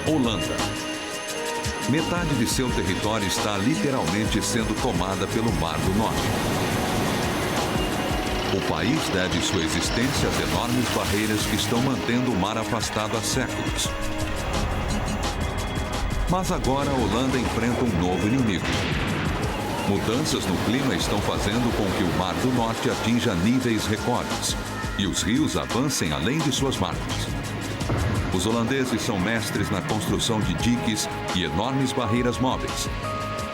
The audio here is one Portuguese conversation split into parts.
Holanda. Metade de seu território está literalmente sendo tomada pelo Mar do Norte. O país deve sua existência às enormes barreiras que estão mantendo o mar afastado há séculos. Mas agora a Holanda enfrenta um novo inimigo. Mudanças no clima estão fazendo com que o Mar do Norte atinja níveis recordes e os rios avancem além de suas margens. Os holandeses são mestres na construção de diques e enormes barreiras móveis.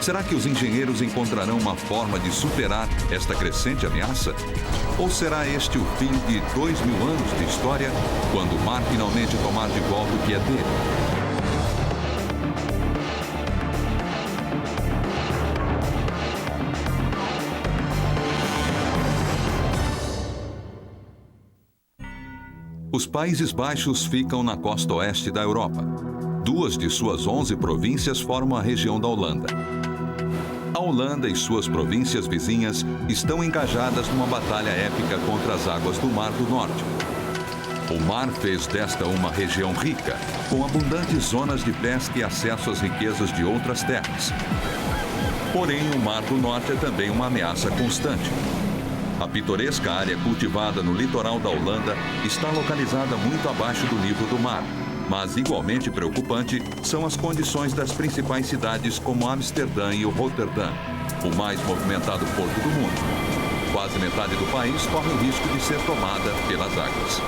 Será que os engenheiros encontrarão uma forma de superar esta crescente ameaça? Ou será este o fim de 2000 anos de história, quando o mar finalmente tomar de volta o que é dele? Os Países Baixos ficam na costa oeste da Europa. 2 de suas 11 províncias formam a região da Holanda. A Holanda e suas províncias vizinhas estão engajadas numa batalha épica contra as águas do Mar do Norte. O mar fez desta uma região rica, com abundantes zonas de pesca e acesso às riquezas de outras terras. Porém, o Mar do Norte é também uma ameaça constante. A pitoresca área cultivada no litoral da Holanda está localizada muito abaixo do nível do mar, mas igualmente preocupante são as condições das principais cidades como Amsterdã e Roterdã, o mais movimentado porto do mundo. Quase metade do país corre o risco de ser tomada pelas águas.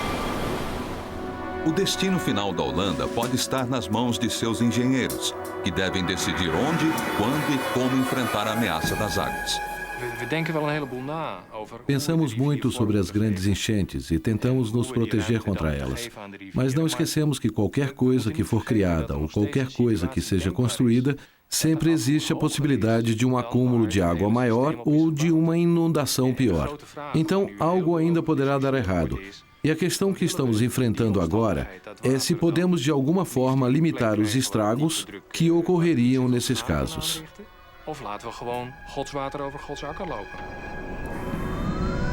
O destino final da Holanda pode estar nas mãos de seus engenheiros, que devem decidir onde, quando e como enfrentar a ameaça das águas. Pensamos muito sobre as grandes enchentes e tentamos nos proteger contra elas. Mas não esquecemos que qualquer coisa que for criada ou qualquer coisa que seja construída, sempre existe a possibilidade de um acúmulo de água maior ou de uma inundação pior. Então, algo ainda poderá dar errado. E a questão que estamos enfrentando agora é se podemos de alguma forma limitar os estragos que ocorreriam nesses casos. Of laten we gewoon Gods water over Gods akker lopen.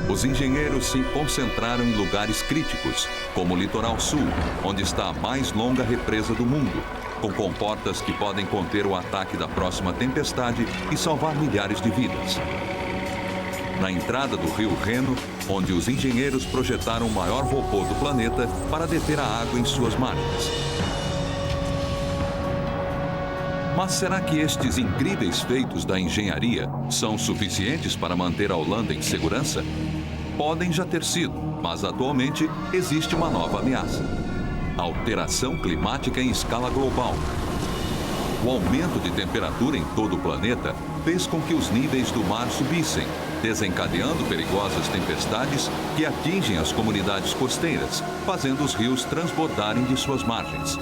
Os engenheiros se concentraram em lugares críticos, como o litoral sul, onde está a mais longa represa do mundo, com comportas que podem conter o ataque da próxima tempestade e salvar milhares de vidas. Na entrada do rio Reno, onde os engenheiros projetaram o maior robô do planeta para deter a água em suas margens. Mas será que estes incríveis feitos da engenharia são suficientes para manter a Holanda em segurança? Podem já ter sido, mas atualmente existe uma nova ameaça: a alteração climática em escala global. O aumento de temperatura em todo o planeta fez com que os níveis do mar subissem, desencadeando perigosas tempestades que atingem as comunidades costeiras, fazendo os rios transbordarem de suas margens.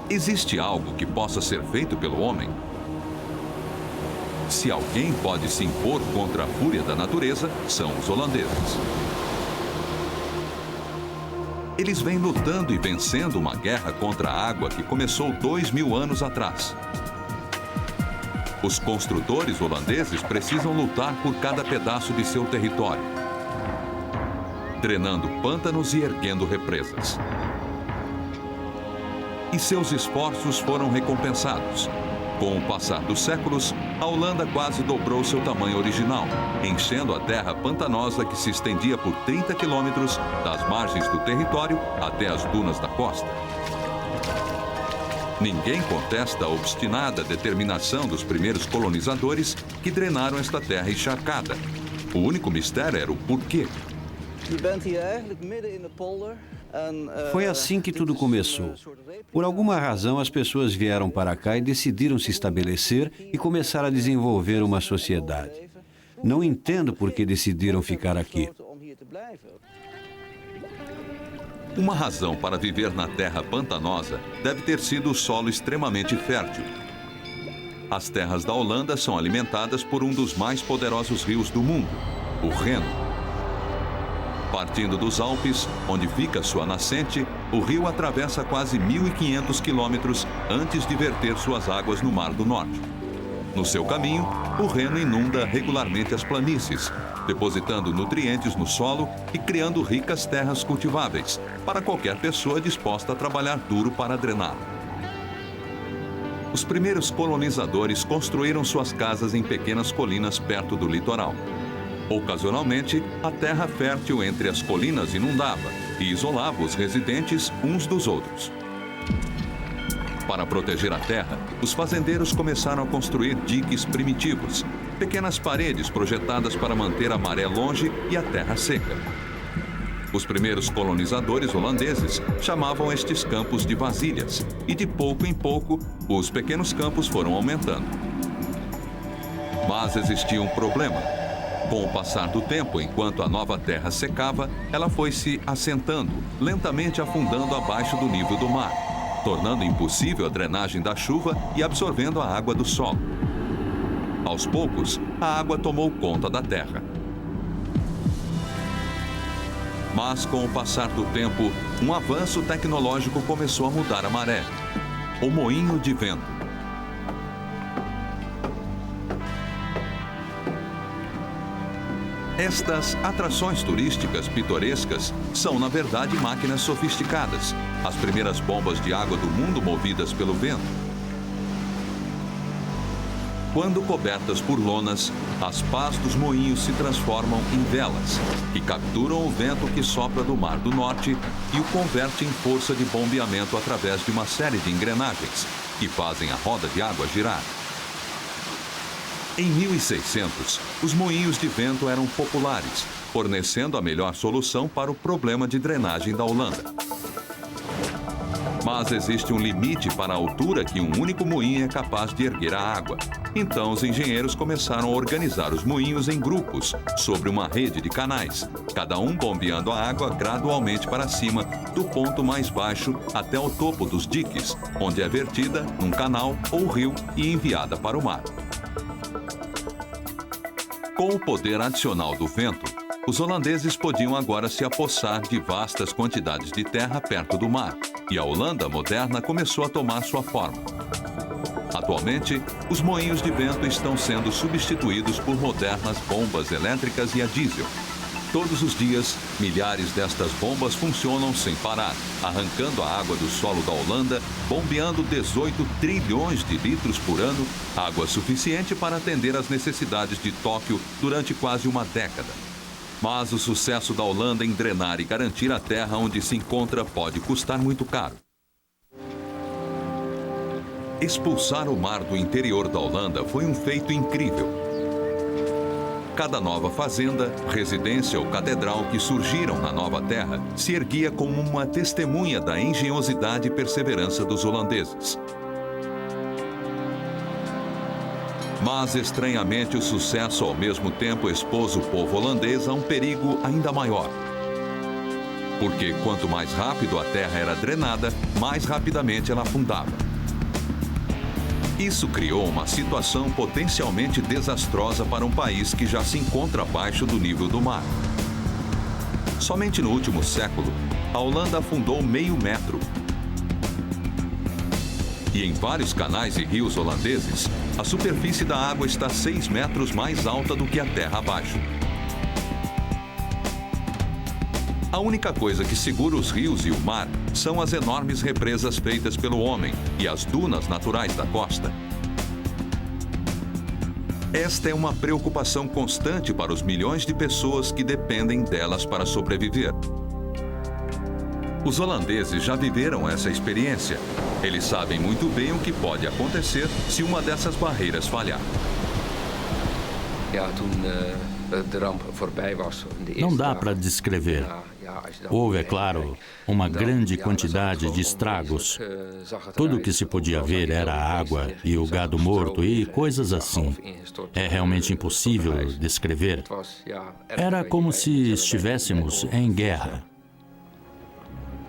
Existe algo que possa ser feito pelo homem? Se alguém pode se impor contra a fúria da natureza, são os holandeses. Eles vêm lutando e vencendo uma guerra contra a água que começou 2000 anos atrás. Os construtores holandeses precisam lutar por cada pedaço de seu território, drenando pântanos e erguendo represas. E seus esforços foram recompensados. Com o passar dos séculos, a Holanda quase dobrou seu tamanho original, enchendo a terra pantanosa que se estendia por 30 quilômetros das margens do território até as dunas da costa. Ninguém contesta a obstinada determinação dos primeiros colonizadores que drenaram esta terra encharcada. O único mistério era o porquê. Foi assim que tudo começou. Por alguma razão, as pessoas vieram para cá e decidiram se estabelecer e começar a desenvolver uma sociedade. Não entendo por que decidiram ficar aqui. Uma razão para viver na terra pantanosa deve ter sido o solo extremamente fértil. As terras da Holanda são alimentadas por um dos mais poderosos rios do mundo, o Reno. Partindo dos Alpes, onde fica sua nascente, o rio atravessa quase 1.500 quilômetros antes de verter suas águas no Mar do Norte. No seu caminho, o Reno inunda regularmente as planícies, depositando nutrientes no solo e criando ricas terras cultiváveis para qualquer pessoa disposta a trabalhar duro para drená-lo. Os primeiros colonizadores construíram suas casas em pequenas colinas perto do litoral. Ocasionalmente, a terra fértil entre as colinas inundava e isolava os residentes uns dos outros. Para proteger a terra, os fazendeiros começaram a construir diques primitivos, pequenas paredes projetadas para manter a maré longe e a terra seca. Os primeiros colonizadores holandeses chamavam estes campos de vasilhas, e de pouco em pouco, os pequenos campos foram aumentando. Mas existia um problema. Com o passar do tempo, enquanto a nova terra secava, ela foi se assentando, lentamente afundando abaixo do nível do mar, tornando impossível a drenagem da chuva e absorvendo a água do solo. Aos poucos, a água tomou conta da terra. Mas, com o passar do tempo, um avanço tecnológico começou a mudar a maré. O moinho de vento. Estas atrações turísticas pitorescas são, na verdade, máquinas sofisticadas, as primeiras bombas de água do mundo movidas pelo vento. Quando cobertas por lonas, as pás dos moinhos se transformam em velas, que capturam o vento que sopra do Mar do Norte e o converte em força de bombeamento através de uma série de engrenagens, que fazem a roda de água girar. Em 1600, os moinhos de vento eram populares, fornecendo a melhor solução para o problema de drenagem da Holanda. Mas existe um limite para a altura que um único moinho é capaz de erguer a água. Então, os engenheiros começaram a organizar os moinhos em grupos, sobre uma rede de canais, cada um bombeando a água gradualmente para cima, do ponto mais baixo até o topo dos diques, onde é vertida num canal ou rio e enviada para o mar. Com o poder adicional do vento, os holandeses podiam agora se apossar de vastas quantidades de terra perto do mar, e a Holanda moderna começou a tomar sua forma. Atualmente, os moinhos de vento estão sendo substituídos por modernas bombas elétricas e a diesel. Todos os dias, milhares destas bombas funcionam sem parar, arrancando a água do solo da Holanda, bombeando 18 trilhões de litros por ano, água suficiente para atender às necessidades de Tóquio durante quase uma década. Mas o sucesso da Holanda em drenar e garantir a terra onde se encontra pode custar muito caro. Expulsar o mar do interior da Holanda foi um feito incrível. Cada nova fazenda, residência ou catedral que surgiram na nova terra se erguia como uma testemunha da engenhosidade e perseverança dos holandeses. Mas, estranhamente, o sucesso ao mesmo tempo expôs o povo holandês a um perigo ainda maior. Porque quanto mais rápido a terra era drenada, mais rapidamente ela afundava. Isso criou uma situação potencialmente desastrosa para um país que já se encontra abaixo do nível do mar. Somente no último século, a Holanda afundou meio metro. E em vários canais e rios holandeses, a superfície da água está 6 metros mais alta do que a terra abaixo. A única coisa que segura os rios e o mar são as enormes represas feitas pelo homem e as dunas naturais da costa. Esta é uma preocupação constante para os milhões de pessoas que dependem delas para sobreviver. Os holandeses já viveram essa experiência. Eles sabem muito bem o que pode acontecer se uma dessas barreiras falhar. Não dá para descrever. Houve, é claro, uma grande quantidade de estragos. Tudo o que se podia ver era a água e o gado morto e coisas assim. É realmente impossível descrever. Era como se estivéssemos em guerra.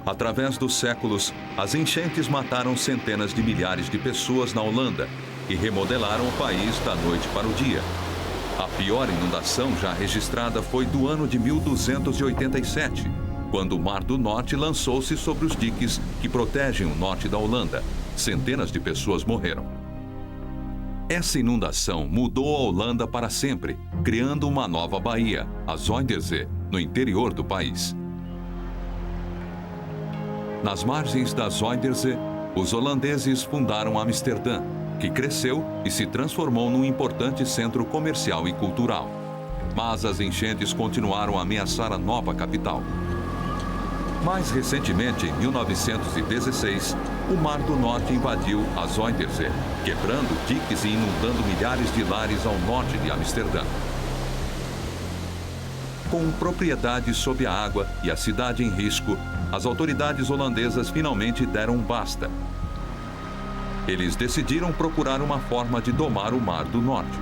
Através dos séculos, as enchentes mataram centenas de milhares de pessoas na Holanda e remodelaram o país da noite para o dia. A pior inundação já registrada foi do ano de 1287, quando o Mar do Norte lançou-se sobre os diques que protegem o norte da Holanda. Centenas de pessoas morreram. Essa inundação mudou a Holanda para sempre, criando uma nova baía, a Zuiderzee, no interior do país. Nas margens da Zuiderzee, os holandeses fundaram Amsterdã, que cresceu e se transformou num importante centro comercial e cultural. Mas as enchentes continuaram a ameaçar a nova capital. Mais recentemente, em 1916, o Mar do Norte invadiu a Zuiderzee, quebrando diques e inundando milhares de lares ao norte de Amsterdã. Com propriedades sob a água e a cidade em risco, as autoridades holandesas finalmente deram basta. Eles decidiram procurar uma forma de domar o Mar do Norte.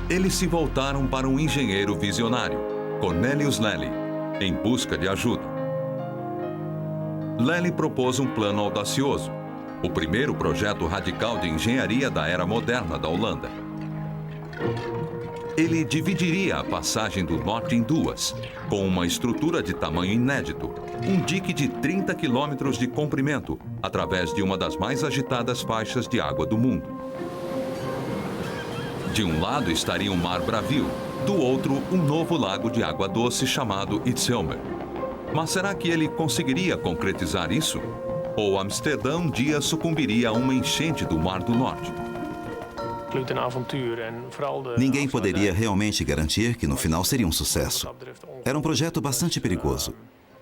Eles se voltaram para um engenheiro visionário, Cornelius Lely, em busca de ajuda. Lely propôs um plano audacioso, o primeiro projeto radical de engenharia da era moderna da Holanda. Ele dividiria a passagem do norte em duas, com uma estrutura de tamanho inédito, um dique de 30 quilômetros de comprimento, através de uma das mais agitadas faixas de água do mundo. De um lado estaria o Mar Bravio, do outro um novo lago de água doce chamado Itzhelmer. Mas será que ele conseguiria concretizar isso? Ou Amsterdã um dia sucumbiria a uma enchente do Mar do Norte? Ninguém poderia realmente garantir que no final seria um sucesso. Era um projeto bastante perigoso.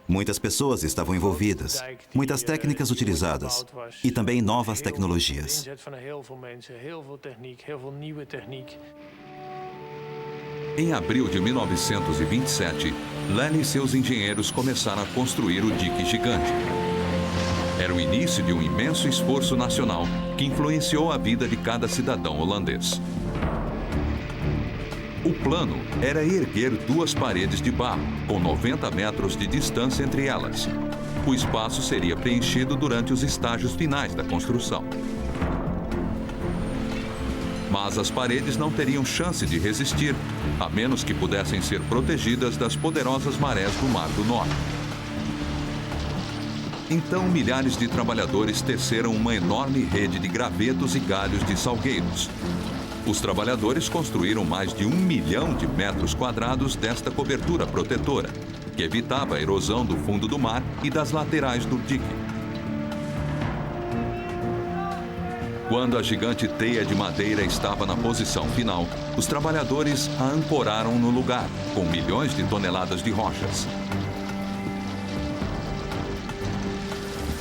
Muitas pessoas estavam envolvidas, muitas técnicas utilizadas e também novas tecnologias. Em abril de 1927, Lely e seus engenheiros começaram a construir o dique gigante. Era o início de um imenso esforço nacional que influenciou a vida de cada cidadão holandês. O plano era erguer duas paredes de barro, com 90 metros de distância entre elas. O espaço seria preenchido durante os estágios finais da construção. Mas as paredes não teriam chance de resistir, a menos que pudessem ser protegidas das poderosas marés do Mar do Norte. Então, milhares de trabalhadores teceram uma enorme rede de gravetos e galhos de salgueiros. Os trabalhadores construíram mais de 1 milhão de metros quadrados desta cobertura protetora, que evitava a erosão do fundo do mar e das laterais do dique. Quando a gigante teia de madeira estava na posição final, os trabalhadores a ancoraram no lugar, com milhões de toneladas de rochas.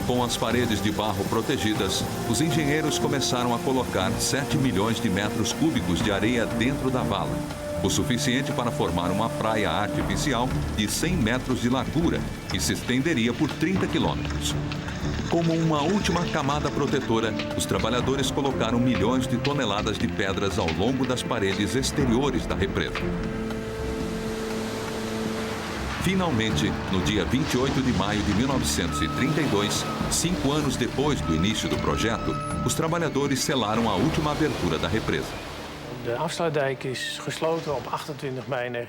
Com as paredes de barro protegidas, os engenheiros começaram a colocar 7 milhões de metros cúbicos de areia dentro da vala, o suficiente para formar uma praia artificial de 100 metros de largura, que se estenderia por 30 quilômetros. Como uma última camada protetora, os trabalhadores colocaram milhões de toneladas de pedras ao longo das paredes exteriores da represa. Finalmente, no dia 28 de maio de 1932, 5 anos depois do início do projeto, os trabalhadores selaram a última abertura da represa.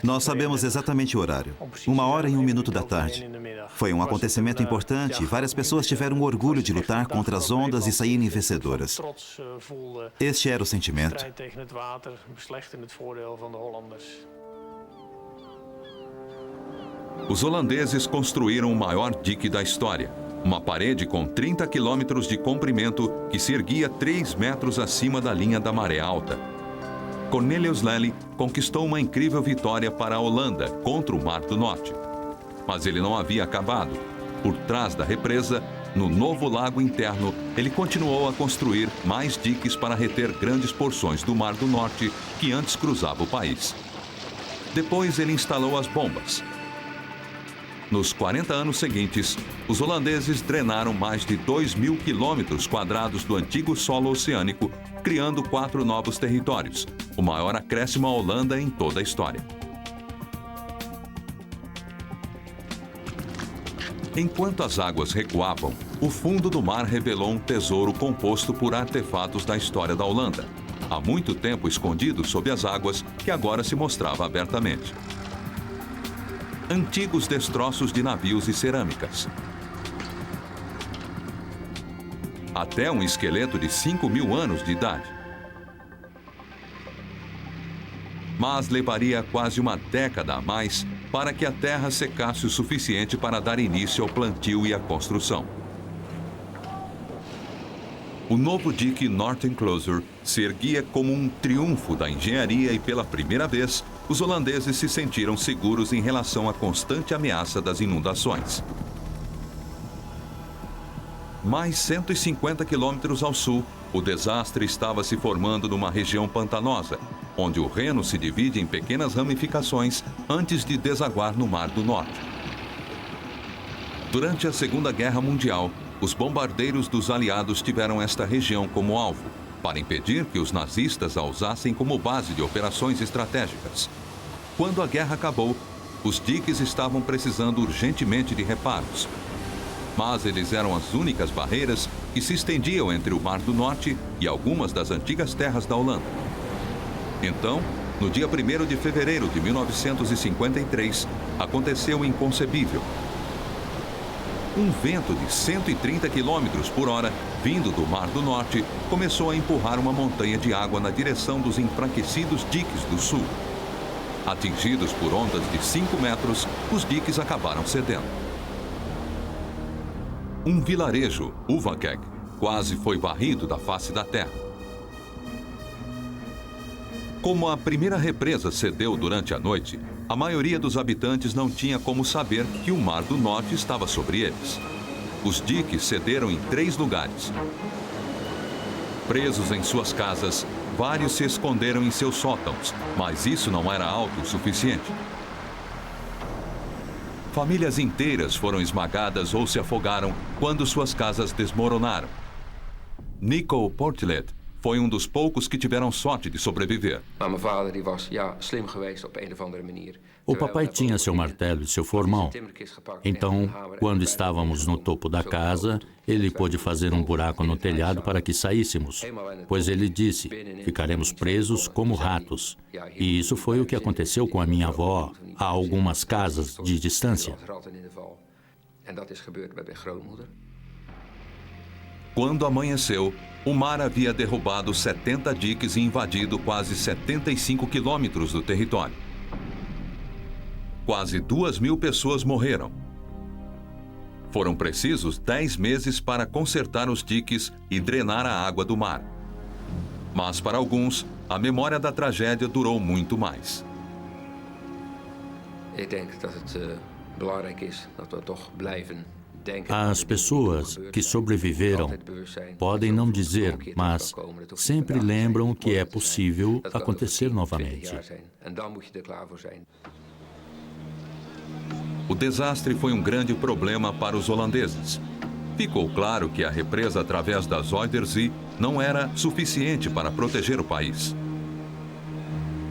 Nós sabemos exatamente o horário. 1h01 da tarde. Foi um acontecimento importante e várias pessoas tiveram o orgulho de lutar contra as ondas e saírem vencedoras. Este era o sentimento. Os holandeses construíram o maior dique da história, uma parede com 30 quilômetros de comprimento que se erguia 3 metros acima da linha da maré alta. Cornelius Lely conquistou uma incrível vitória para a Holanda contra o Mar do Norte. Mas ele não havia acabado. Por trás da represa, no novo lago interno, ele continuou a construir mais diques para reter grandes porções do Mar do Norte que antes cruzava o país. Depois ele instalou as bombas. Nos 40 anos seguintes, os holandeses drenaram mais de 2.000 quilômetros quadrados do antigo solo oceânico, criando 4 novos territórios, o maior acréscimo à Holanda em toda a história. Enquanto as águas recuavam, o fundo do mar revelou um tesouro composto por artefatos da história da Holanda, há muito tempo escondido sob as águas, que agora se mostrava abertamente. Antigos destroços de navios e cerâmicas. até um esqueleto de 5.000 anos de idade. Mas levaria quase uma década a mais para que a terra secasse o suficiente para dar início ao plantio e à construção. O novo dique Noordencloser se erguia como um triunfo da engenharia e, pela primeira vez, os holandeses se sentiram seguros em relação à constante ameaça das inundações. Mais 150 quilômetros ao sul, o desastre estava se formando numa região pantanosa, onde o Reno se divide em pequenas ramificações antes de desaguar no Mar do Norte. Durante a Segunda Guerra Mundial, os bombardeiros dos aliados tiveram esta região como alvo, para impedir que os nazistas a usassem como base de operações estratégicas. Quando a guerra acabou, os diques estavam precisando urgentemente de reparos. Mas eles eram as únicas barreiras que se estendiam entre o Mar do Norte e algumas das antigas terras da Holanda. Então, no dia 1º de fevereiro de 1953, aconteceu o inconcebível. Um vento de 130 km por hora, vindo do Mar do Norte, começou a empurrar uma montanha de água na direção dos enfraquecidos diques do sul. Atingidos por ondas de 5 metros, os diques acabaram cedendo. Um vilarejo, Uvakeg, quase foi varrido da face da terra. Como a primeira represa cedeu durante a noite, a maioria dos habitantes não tinha como saber que o Mar do Norte estava sobre eles. Os diques cederam em 3 lugares. Presos em suas casas, vários se esconderam em seus sótãos, mas isso não era alto o suficiente. Famílias inteiras foram esmagadas ou se afogaram quando suas casas desmoronaram. Nico Portlet foi um dos poucos que tiveram sorte de sobreviver. O papai tinha seu martelo e seu formão. Então, quando estávamos no topo da casa, ele pôde fazer um buraco no telhado para que saíssemos, pois ele disse, ficaremos presos como ratos. E isso foi o que aconteceu com a minha avó, a algumas casas de distância. Quando amanheceu, o mar havia derrubado 70 diques e invadido quase 75 quilômetros do território. Quase 2.000 pessoas morreram. Foram precisos 10 meses para consertar os diques e drenar a água do mar. Mas para alguns, a memória da tragédia durou muito mais. As pessoas que sobreviveram podem não dizer, mas sempre lembram que é possível acontecer novamente. O desastre foi um grande problema para os holandeses. Ficou claro que a represa através da Zuiderzee não era suficiente para proteger o país.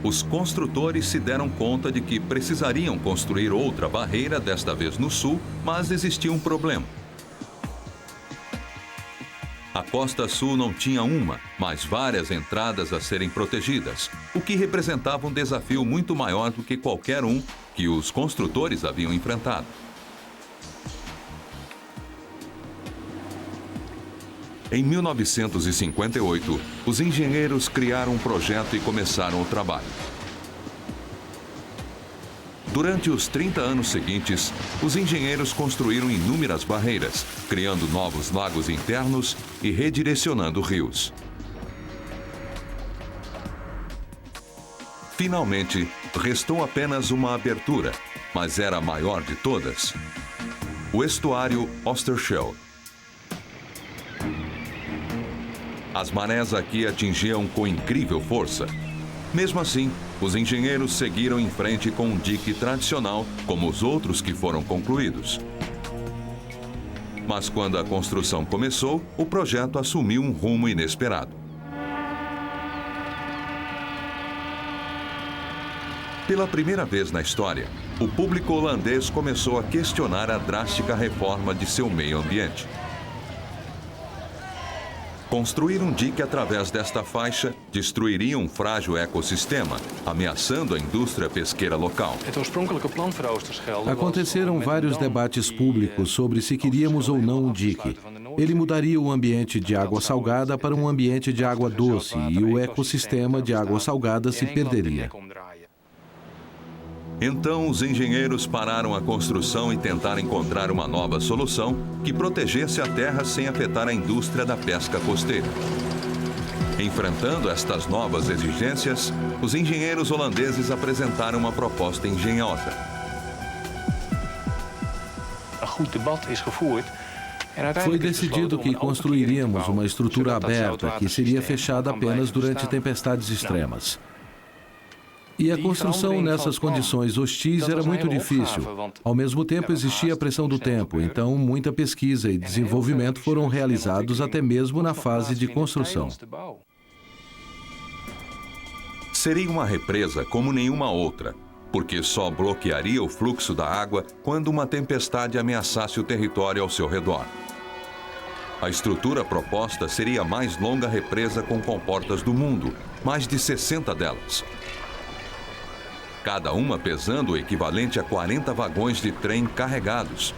Os construtores se deram conta de que precisariam construir outra barreira, desta vez no sul, mas existia um problema. A costa sul não tinha uma, mas várias entradas a serem protegidas, o que representava um desafio muito maior do que qualquer um que os construtores haviam enfrentado. Em 1958, os engenheiros criaram um projeto e começaram o trabalho. Durante os 30 anos seguintes, os engenheiros construíram inúmeras barreiras, criando novos lagos internos e redirecionando rios. Finalmente, restou apenas uma abertura, mas era a maior de todas: o estuário Oosterschelde. As marés aqui atingiam com incrível força. Mesmo assim, os engenheiros seguiram em frente com um dique tradicional, como os outros que foram concluídos. Mas quando a construção começou, o projeto assumiu um rumo inesperado. Pela primeira vez na história, o público holandês começou a questionar a drástica reforma de seu meio ambiente. Construir um dique através desta faixa destruiria um frágil ecossistema, ameaçando a indústria pesqueira local. Aconteceram vários debates públicos sobre se queríamos ou não um dique. Ele mudaria o ambiente de água salgada para um ambiente de água doce e o ecossistema de água salgada se perderia. Então, os engenheiros pararam a construção e tentaram encontrar uma nova solução que protegesse a terra sem afetar a indústria da pesca costeira. Enfrentando estas novas exigências, os engenheiros holandeses apresentaram uma proposta engenhosa. Foi decidido que construiríamos uma estrutura aberta que seria fechada apenas durante tempestades extremas. E a construção nessas condições hostis era muito difícil. Ao mesmo tempo, existia a pressão do tempo, então muita pesquisa e desenvolvimento foram realizados até mesmo na fase de construção. Seria uma represa como nenhuma outra, porque só bloquearia o fluxo da água quando uma tempestade ameaçasse o território ao seu redor. A estrutura proposta seria a mais longa represa com comportas do mundo, mais de 60 delas. Cada uma pesando o equivalente a 40 vagões de trem carregados,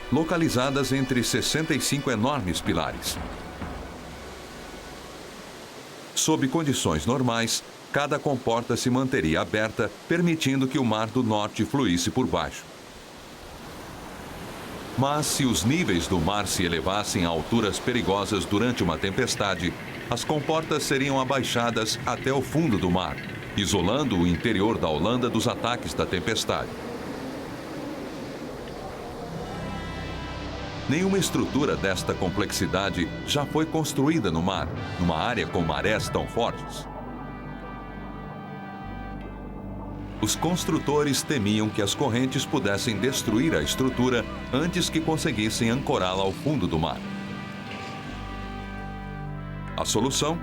localizadas entre 65 enormes pilares. Sob condições normais, cada comporta se manteria aberta, permitindo que o Mar do Norte fluísse por baixo. Mas se os níveis do mar se elevassem a alturas perigosas durante uma tempestade, as comportas seriam abaixadas até o fundo do mar, isolando o interior da Holanda dos ataques da tempestade. Nenhuma estrutura desta complexidade já foi construída no mar, numa área com marés tão fortes. Os construtores temiam que as correntes pudessem destruir a estrutura antes que conseguissem ancorá-la ao fundo do mar. A solução?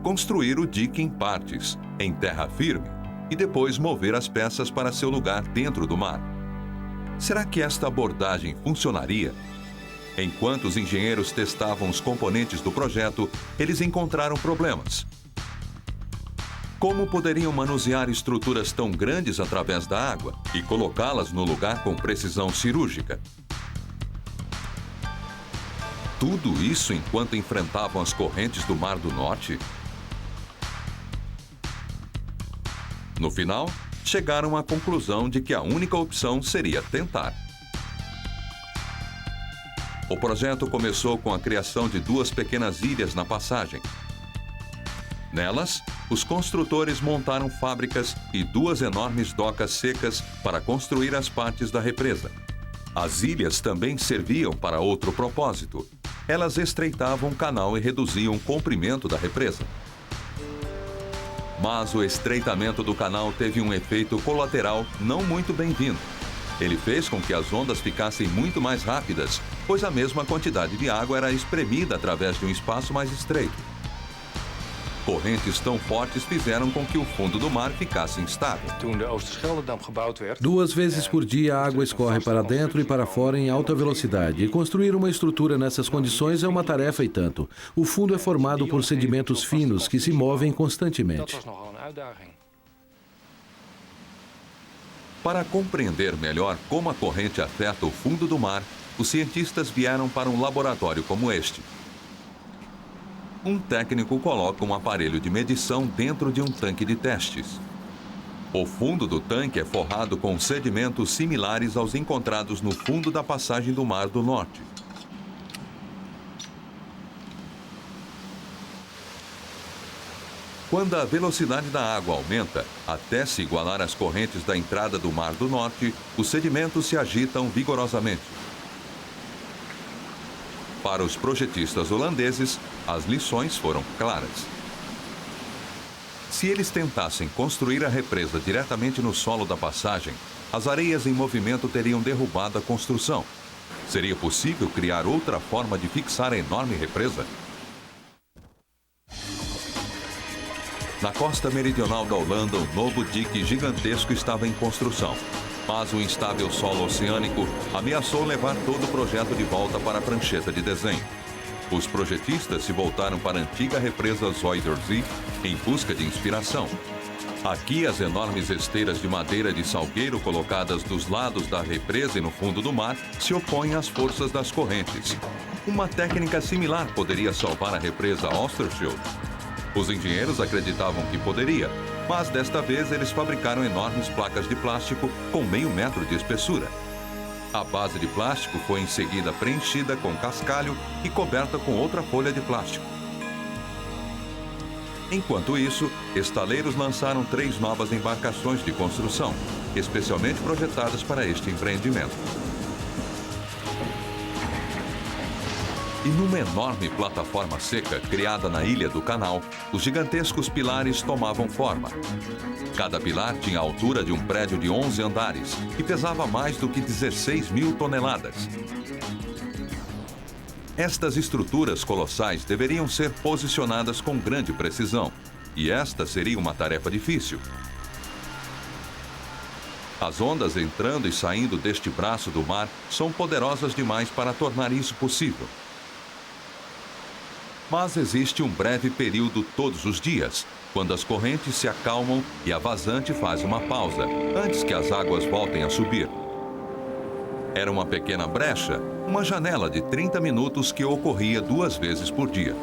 Construir o dique em partes, em terra firme, e depois mover as peças para seu lugar dentro do mar. Será que esta abordagem funcionaria? Enquanto os engenheiros testavam os componentes do projeto, eles encontraram problemas. Como poderiam manusear estruturas tão grandes através da água e colocá-las no lugar com precisão cirúrgica? Tudo isso enquanto enfrentavam as correntes do Mar do Norte? No final, chegaram à conclusão de que a única opção seria tentar. O projeto começou com a criação de 2 pequenas ilhas na passagem. Nelas, os construtores montaram fábricas e 2 enormes docas secas para construir as partes da represa. As ilhas também serviam para outro propósito. Elas estreitavam o canal e reduziam o comprimento da represa. Mas o estreitamento do canal teve um efeito colateral não muito bem-vindo. Ele fez com que as ondas ficassem muito mais rápidas, pois a mesma quantidade de água era espremida através de um espaço mais estreito. Correntes tão fortes fizeram com que o fundo do mar ficasse instável. 2 vezes por dia a água escorre para dentro e para fora em alta velocidade. E construir uma estrutura nessas condições é uma tarefa e tanto. O fundo é formado por sedimentos finos que se movem constantemente. Para compreender melhor como a corrente afeta o fundo do mar, os cientistas vieram para um laboratório como este. Um técnico coloca um aparelho de medição dentro de um tanque de testes. O fundo do tanque é forrado com sedimentos similares aos encontrados no fundo da passagem do Mar do Norte. Quando a velocidade da água aumenta, até se igualar às correntes da entrada do Mar do Norte, os sedimentos se agitam vigorosamente. Para os projetistas holandeses, as lições foram claras. Se eles tentassem construir a represa diretamente no solo da passagem, as areias em movimento teriam derrubado a construção. Seria possível criar outra forma de fixar a enorme represa? Na costa meridional da Holanda, um novo dique gigantesco estava em construção. Mas o instável solo oceânico ameaçou levar todo o projeto de volta para a prancheta de desenho. Os projetistas se voltaram para a antiga represa Zuiderzee em busca de inspiração. Aqui, as enormes esteiras de madeira de salgueiro colocadas dos lados da represa e no fundo do mar se opõem às forças das correntes. Uma técnica similar poderia salvar a represa Oosterschelde. Os engenheiros acreditavam que poderia, mas desta vez eles fabricaram enormes placas de plástico com meio metro de espessura. A base de plástico foi em seguida preenchida com cascalho e coberta com outra folha de plástico. Enquanto isso, estaleiros lançaram 3 novas embarcações de construção, especialmente projetadas para este empreendimento. E numa enorme plataforma seca criada na Ilha do Canal, os gigantescos pilares tomavam forma. Cada pilar tinha a altura de um prédio de 11 andares e pesava mais do que 16 mil toneladas. Estas estruturas colossais deveriam ser posicionadas com grande precisão, e esta seria uma tarefa difícil. As ondas entrando e saindo deste braço do mar são poderosas demais para tornar isso possível. Mas existe um breve período todos os dias, quando as correntes se acalmam e a vazante faz uma pausa, antes que as águas voltem a subir. Era uma pequena brecha, uma janela de 30 minutos que ocorria 2 vezes por dia.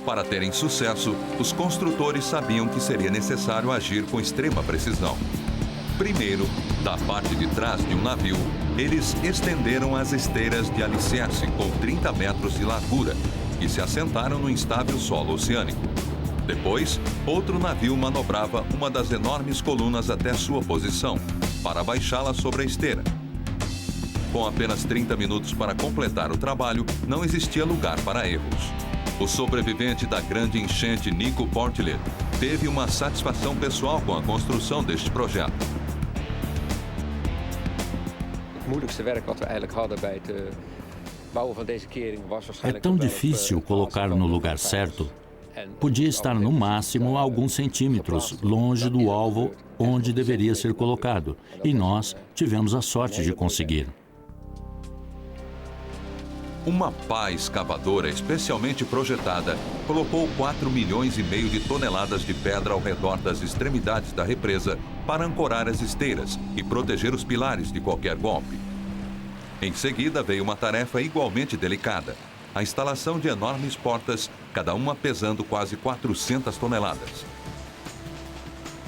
Para terem sucesso, os construtores sabiam que seria necessário agir com extrema precisão. Primeiro, da parte de trás de um navio, eles estenderam as esteiras de alicerce com 30 metros de largura e se assentaram no instável solo oceânico. Depois, outro navio manobrava uma das enormes colunas até sua posição, para baixá-la sobre a esteira. Com apenas 30 minutos para completar o trabalho, não existia lugar para erros. O sobrevivente da grande enchente, Nico Portillet, teve uma satisfação pessoal com a construção deste projeto. É tão difícil colocar no lugar certo. Podia estar no máximo a alguns centímetros longe do alvo onde deveria ser colocado, e nós tivemos a sorte de conseguir. Uma pá escavadora especialmente projetada colocou 4,5 milhões de toneladas de pedra ao redor das extremidades da represa para ancorar as esteiras e proteger os pilares de qualquer golpe. Em seguida veio uma tarefa igualmente delicada: a instalação de enormes portas, cada uma pesando quase 400 toneladas.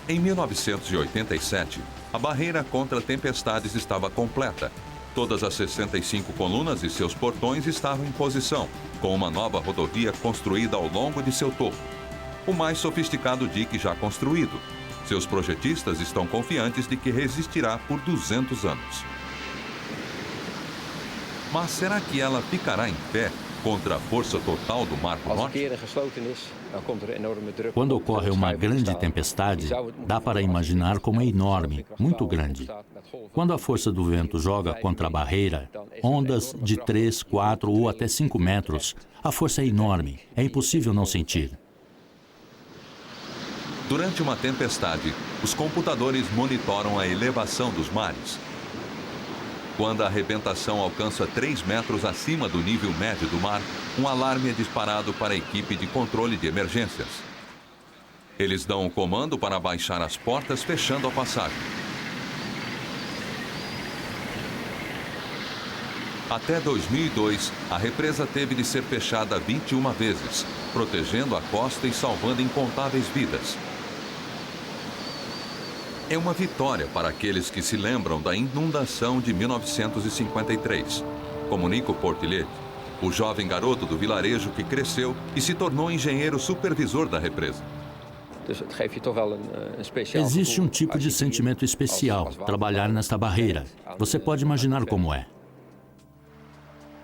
Em 1987, a barreira contra tempestades estava completa. Todas as 65 colunas e seus portões estavam em posição, com uma nova rodovia construída ao longo de seu topo. O mais sofisticado dique já construído. Seus projetistas estão confiantes de que resistirá por 200 anos. Mas será que ela ficará em pé contra a força total do Mar do Norte? Quando ocorre uma grande tempestade, dá para imaginar como é enorme, muito grande. Quando a força do vento joga contra a barreira, ondas de 3, 4 ou até 5 metros, a força é enorme, é impossível não sentir. Durante uma tempestade, os computadores monitoram a elevação dos mares. Quando a arrebentação alcança 3 metros acima do nível médio do mar, um alarme é disparado para a equipe de controle de emergências. Eles dão o comando para baixar as portas, fechando a passagem. Até 2002, a represa teve de ser fechada 21 vezes, protegendo a costa e salvando incontáveis vidas. É uma vitória para aqueles que se lembram da inundação de 1953. Como Nico Portillet, o jovem garoto do vilarejo que cresceu e se tornou engenheiro supervisor da represa. Existe um tipo de sentimento especial, trabalhar nesta barreira. Você pode imaginar como é.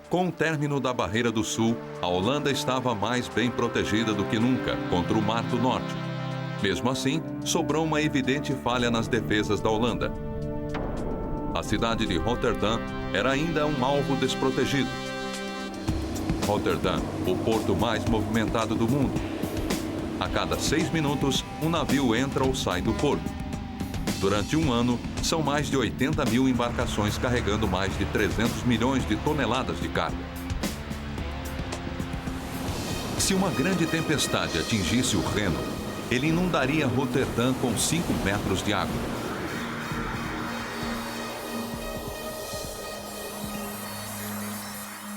Com o término da Barreira do Sul, a Holanda estava mais bem protegida do que nunca contra o Mar do Norte. Mesmo assim, sobrou uma evidente falha nas defesas da Holanda. A cidade de Rotterdam era ainda um alvo desprotegido. Rotterdam, o porto mais movimentado do mundo. A cada 6 minutos, um navio entra ou sai do porto. Durante um ano, são mais de 80 mil embarcações carregando mais de 300 milhões de toneladas de carga. Se uma grande tempestade atingisse o Reno, ele inundaria Rotterdam com 5 metros de água.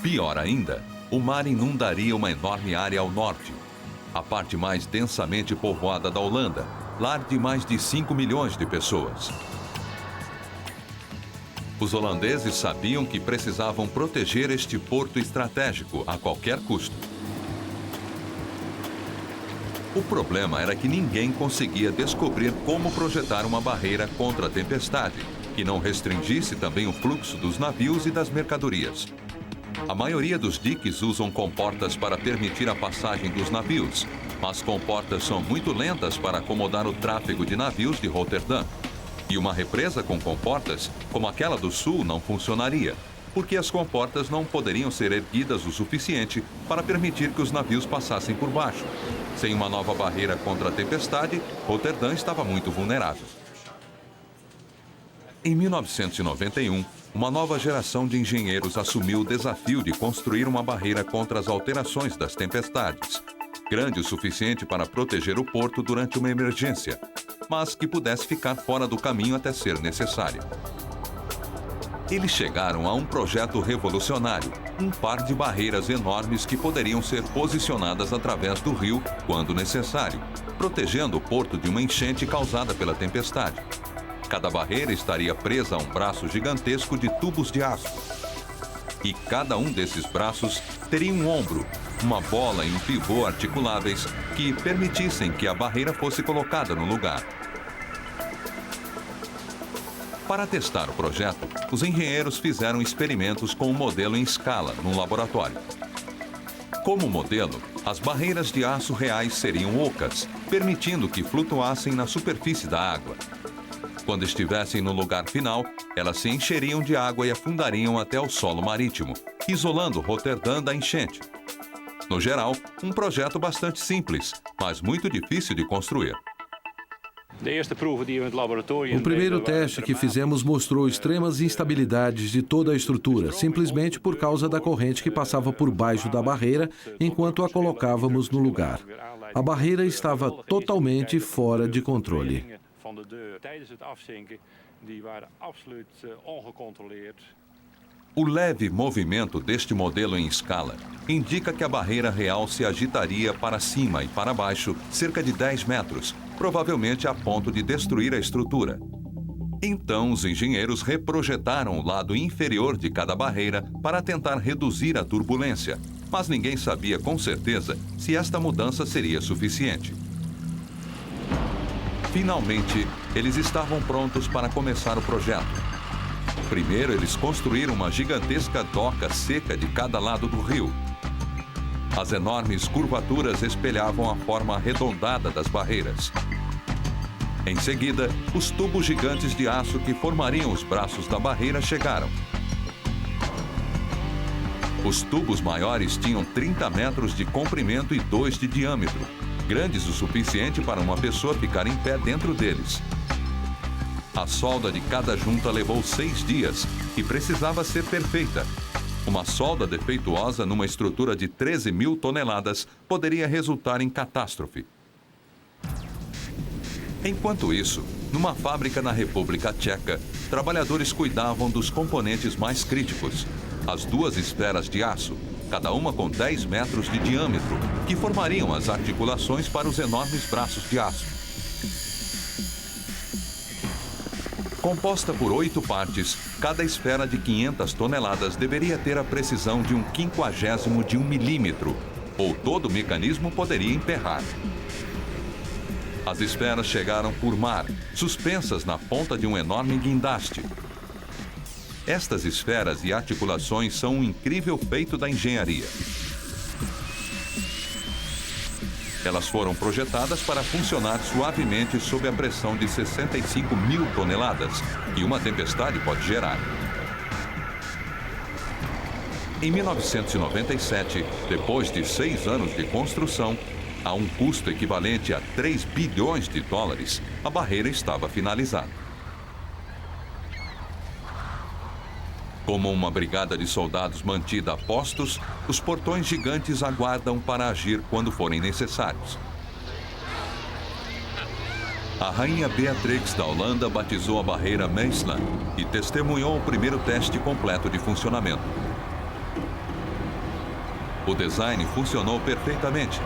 Pior ainda, o mar inundaria uma enorme área ao norte, a parte mais densamente povoada da Holanda, lar de mais de 5 milhões de pessoas. Os holandeses sabiam que precisavam proteger este porto estratégico a qualquer custo. O problema era que ninguém conseguia descobrir como projetar uma barreira contra a tempestade, que não restringisse também o fluxo dos navios e das mercadorias. A maioria dos diques usam comportas para permitir a passagem dos navios, mas comportas são muito lentas para acomodar o tráfego de navios de Roterdã. E uma represa com comportas, como aquela do sul, não funcionaria, porque as comportas não poderiam ser erguidas o suficiente para permitir que os navios passassem por baixo. Sem uma nova barreira contra a tempestade, Roterdã estava muito vulnerável. Em 1991, uma nova geração de engenheiros assumiu o desafio de construir uma barreira contra as alterações das tempestades, grande o suficiente para proteger o porto durante uma emergência, mas que pudesse ficar fora do caminho até ser necessária. Eles chegaram a um projeto revolucionário, um par de barreiras enormes que poderiam ser posicionadas através do rio quando necessário, protegendo o porto de uma enchente causada pela tempestade. Cada barreira estaria presa a um braço gigantesco de tubos de aço. E cada um desses braços teria um ombro, uma bola e um pivô articuláveis que permitissem que a barreira fosse colocada no lugar. Para testar o projeto, os engenheiros fizeram experimentos com o modelo em escala, num laboratório. Como modelo, as barreiras de aço reais seriam ocas, permitindo que flutuassem na superfície da água. Quando estivessem no lugar final, elas se encheriam de água e afundariam até o solo marítimo, isolando Roterdã da enchente. No geral, um projeto bastante simples, mas muito difícil de construir. O primeiro teste que fizemos mostrou extremas instabilidades de toda a estrutura, simplesmente por causa da corrente que passava por baixo da barreira enquanto a colocávamos no lugar. A barreira estava totalmente fora de controle. O leve movimento deste modelo em escala indica que a barreira real se agitaria para cima e para baixo cerca de 10 metros, provavelmente a ponto de destruir a estrutura. Então, os engenheiros reprojetaram o lado inferior de cada barreira para tentar reduzir a turbulência, mas ninguém sabia com certeza se esta mudança seria suficiente. Finalmente, eles estavam prontos para começar o projeto. Primeiro, eles construíram uma gigantesca doca seca de cada lado do rio. As enormes curvaturas espelhavam a forma arredondada das barreiras. Em seguida, os tubos gigantes de aço que formariam os braços da barreira chegaram. Os tubos maiores tinham 30 metros de comprimento e 2 de diâmetro, grandes o suficiente para uma pessoa ficar em pé dentro deles. A solda de cada junta levou 6 dias e precisava ser perfeita. Uma solda defeituosa numa estrutura de 13 mil toneladas poderia resultar em catástrofe. Enquanto isso, numa fábrica na República Tcheca, trabalhadores cuidavam dos componentes mais críticos, as 2 esferas de aço, cada uma com 10 metros de diâmetro, que formariam as articulações para os enormes braços de aço. Composta por 8 partes, cada esfera de 500 toneladas deveria ter a precisão de 1/50 de 1 milímetro, ou todo o mecanismo poderia emperrar. As esferas chegaram por mar, suspensas na ponta de um enorme guindaste. Estas esferas e articulações são um incrível feito da engenharia. Elas foram projetadas para funcionar suavemente sob a pressão de 65 mil toneladas, que uma tempestade pode gerar. Em 1997, depois de 6 anos de construção, a um custo equivalente a 3 bilhões de dólares, a barreira estava finalizada. Como uma brigada de soldados mantida a postos, os portões gigantes aguardam para agir quando forem necessários. A rainha Beatrix da Holanda batizou a barreira Meisland e testemunhou o primeiro teste completo de funcionamento. O design funcionou perfeitamente,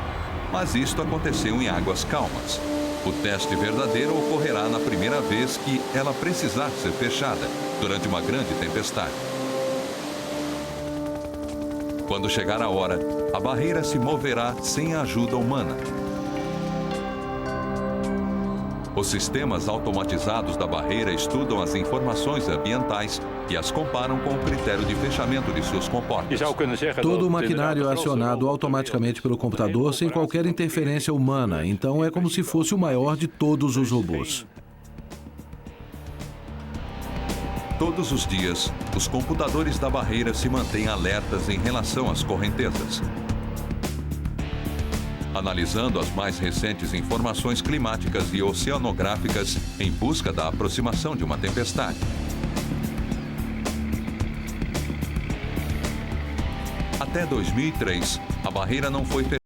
mas isto aconteceu em águas calmas. O teste verdadeiro ocorrerá na primeira vez que ela precisar ser fechada, durante uma grande tempestade. Quando chegar a hora, a barreira se moverá sem a ajuda humana. Os sistemas automatizados da barreira estudam as informações ambientais e as comparam com o critério de fechamento de suas comportas. Todo o maquinário é acionado automaticamente pelo computador sem qualquer interferência humana, então é como se fosse o maior de todos os robôs. Todos os dias, os computadores da barreira se mantêm alertas em relação às correntezas, analisando as mais recentes informações climáticas e oceanográficas em busca da aproximação de uma tempestade. Até 2003, a barreira não foi fechada.